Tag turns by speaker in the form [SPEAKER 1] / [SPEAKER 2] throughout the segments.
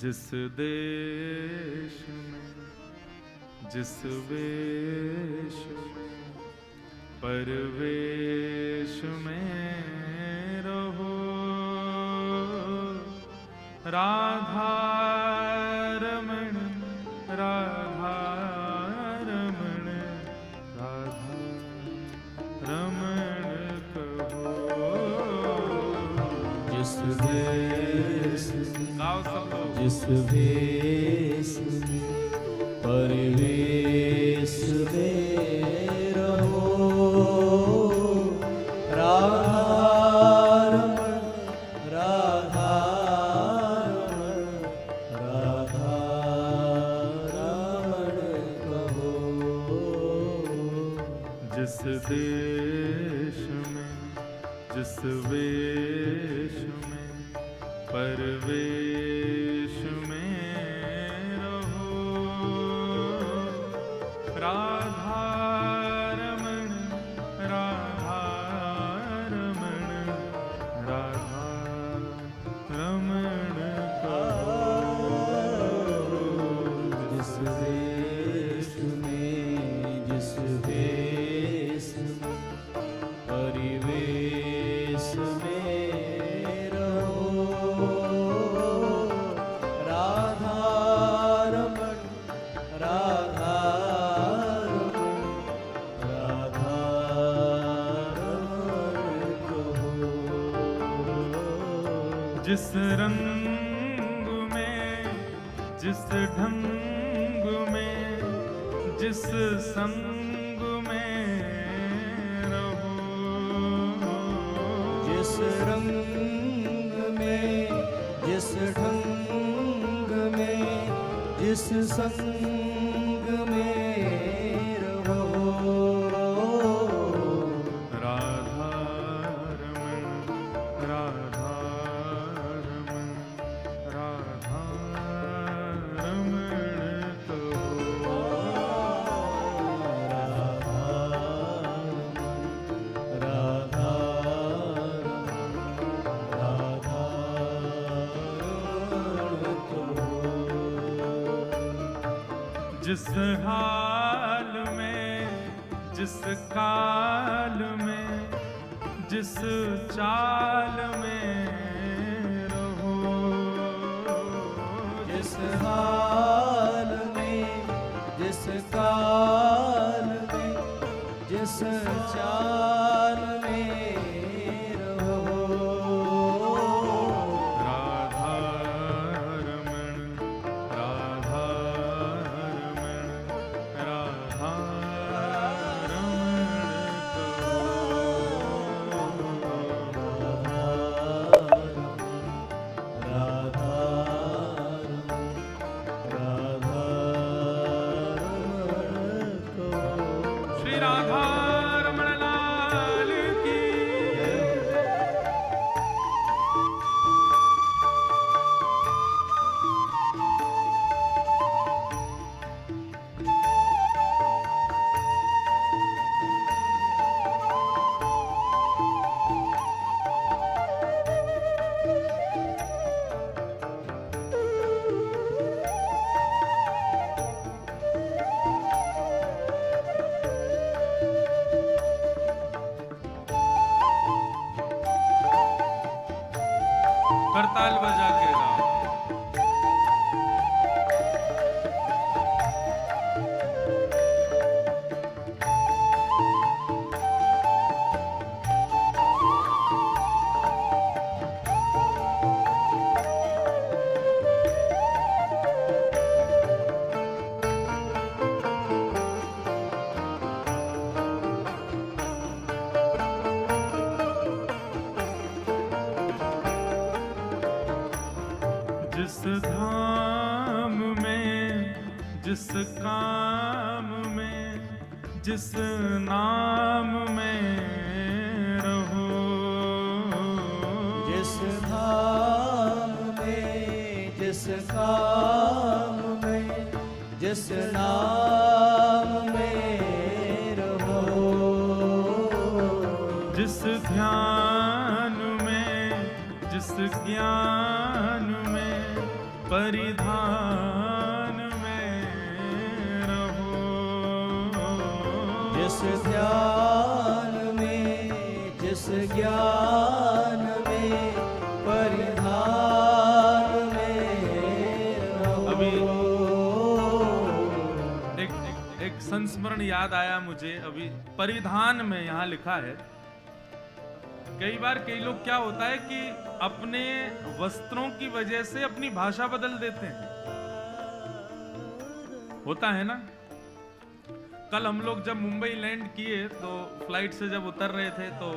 [SPEAKER 1] जिस देश में जिस वेश में परवेश में रहो, राधा रमण राधा रमण राधा रमण कहो।
[SPEAKER 2] जिस देश
[SPEAKER 1] गाओ सब लोग।
[SPEAKER 2] जिस वेश में परवेश में रहो, राधा रमण राधा रमण राधा रमण कहो।
[SPEAKER 1] जिस देश में जिस वेश में परवेश में रहो, राधा रमण राधा रमण राधा रमण कहो।
[SPEAKER 2] जिस देश में जिस वेश में परिवेश में रहो, राधा रमण राधा रमण राधा रमण कहो।
[SPEAKER 1] जिस रंग में जिस ढंग में जिस संग में रहो,
[SPEAKER 2] जिस रंग में जिस ढंग में जिस संग में रहो,
[SPEAKER 1] राधा रमण राधा रमण राधा रमण कहो।
[SPEAKER 2] राधा राधा
[SPEAKER 1] जिस हाल में जिस काल में जिस चाल में रहो,
[SPEAKER 2] जिस हाल में जिस काल में जिस चाल में रहो,
[SPEAKER 1] राधा रमण राधा रमण राधा रमण कहो।
[SPEAKER 2] राधा राधा रमण कहो।
[SPEAKER 1] श्री राधा रमण लाल की। करताल बजा के गाओ। जिस धाम में जिस काम में जिस नाम में रहो,
[SPEAKER 2] जिस धाम में जिस काम में जिस नाम में रहो,
[SPEAKER 1] जिस ध्यान में जिस ज्ञान में परिधान में रहो।
[SPEAKER 2] जिस ध्यान में, जिस ज्ञान में, परिधान में रहो।
[SPEAKER 1] अभी एक संस्मरण याद आया मुझे अभी। परिधान में यहाँ लिखा है, कई बार कई लोग क्या होता है कि अपने वस्त्रों की वजह से अपनी भाषा बदल देते हैं, होता है ना। कल हम लोग जब मुंबई लैंड किए तो फ्लाइट से जब उतर रहे थे तो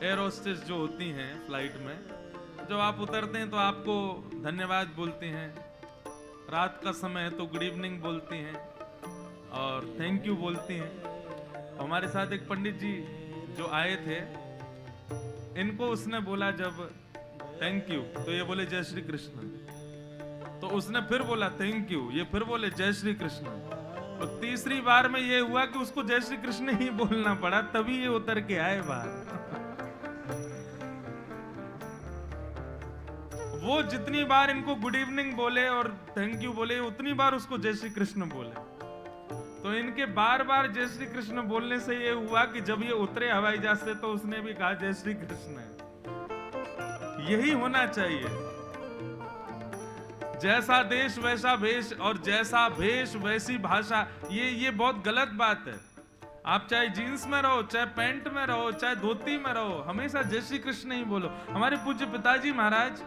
[SPEAKER 1] एयर होस्टेस जो होती हैं फ्लाइट में, जब आप उतरते हैं तो आपको धन्यवाद बोलती हैं, रात का समय है तो गुड इवनिंग बोलती हैं और थैंक यू बोलती हैं। हमारे साथ एक पंडित जी जो आए थे, इनको उसने बोला जब थैंक यू तो ये बोले जय श्री कृष्ण, तो उसने फिर बोला थैंक यू, ये फिर बोले जय श्री कृष्ण। और तीसरी बार में ये हुआ कि उसको जय श्री कृष्ण ही बोलना पड़ा, तभी ये उतर के आए बाहर। वो जितनी बार इनको गुड इवनिंग बोले और थैंक यू बोले, उतनी बार उसको जय श्री कृष्ण बोले। तो इनके बार बार जय श्री कृष्ण बोलने से ये हुआ कि जब ये उतरे हवाई जहाज से तो उसने भी कहा जय श्री कृष्ण। यही होना चाहिए, जैसा देश वैसा भेष और जैसा भेष वैसी भाषा। ये बहुत गलत बात है। आप चाहे जीन्स में रहो, चाहे पैंट में रहो, चाहे धोती में रहो, हमेशा जय श्री कृष्ण ही बोलो। हमारे पूज्य पिताजी महाराज,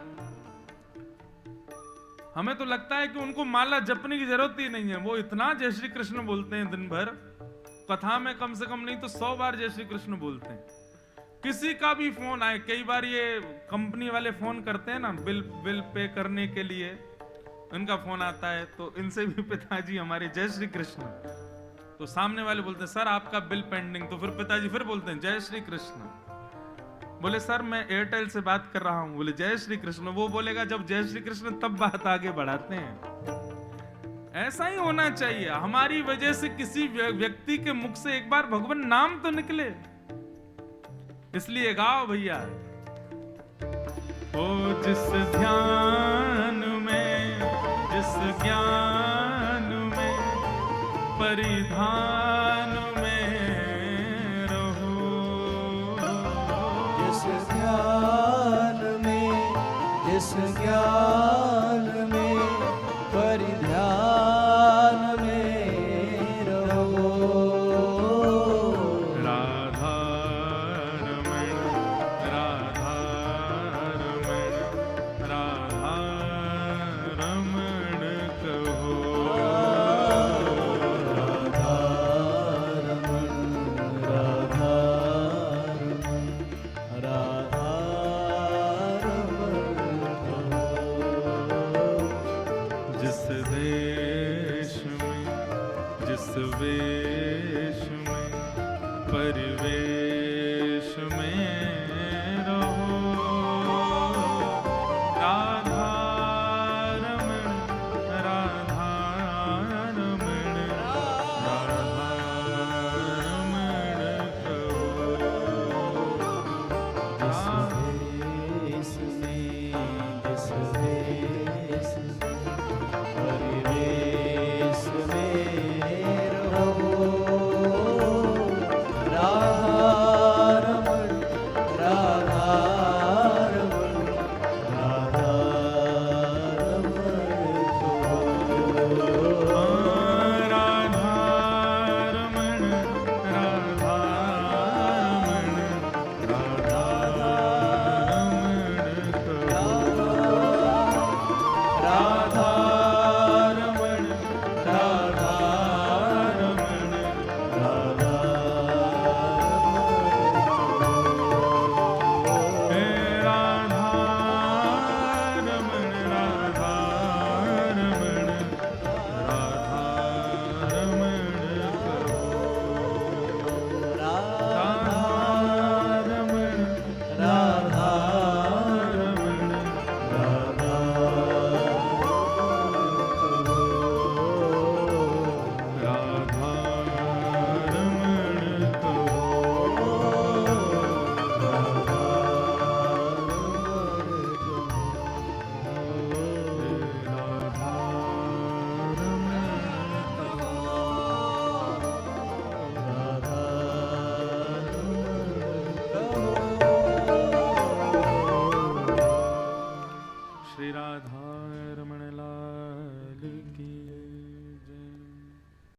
[SPEAKER 1] हमें तो लगता है कि उनको माला जपने की जरूरत ही नहीं है, वो इतना जय श्री कृष्ण बोलते हैं दिन भर। कथा में कम से कम नहीं तो 100 बार जय श्री कृष्ण बोलते हैं। किसी का भी फोन आए, कई बार ये कंपनी वाले फोन करते हैं ना बिल पे करने के लिए, इनका फोन आता है तो इनसे भी पिताजी हमारे जय श्री कृष्ण। तो सामने वाले बोलते हैं सर आपका बिल पेंडिंग, तो फिर पिताजी फिर बोलते हैं जय श्री कृष्ण। बोले सर मैं एयरटेल से बात कर रहा हूं, बोले जय श्री कृष्ण। वो बोलेगा जब जय श्री कृष्ण तब बात आगे बढ़ाते हैं। ऐसा ही होना चाहिए। हमारी वजह से किसी व्यक्ति के मुख से एक बार भगवान नाम तो निकले, इसलिए गाओ भैया। ओ जिस ध्यान में, जिस ज्ञान में, परिधान में रहो।
[SPEAKER 2] जिस ध्यान में, जिस ज्ञान में, परिधान में रहो।
[SPEAKER 1] राधा रमण, राधा रमण, राधा रमण कहो।
[SPEAKER 2] राधा
[SPEAKER 1] राधा रमण लाल की।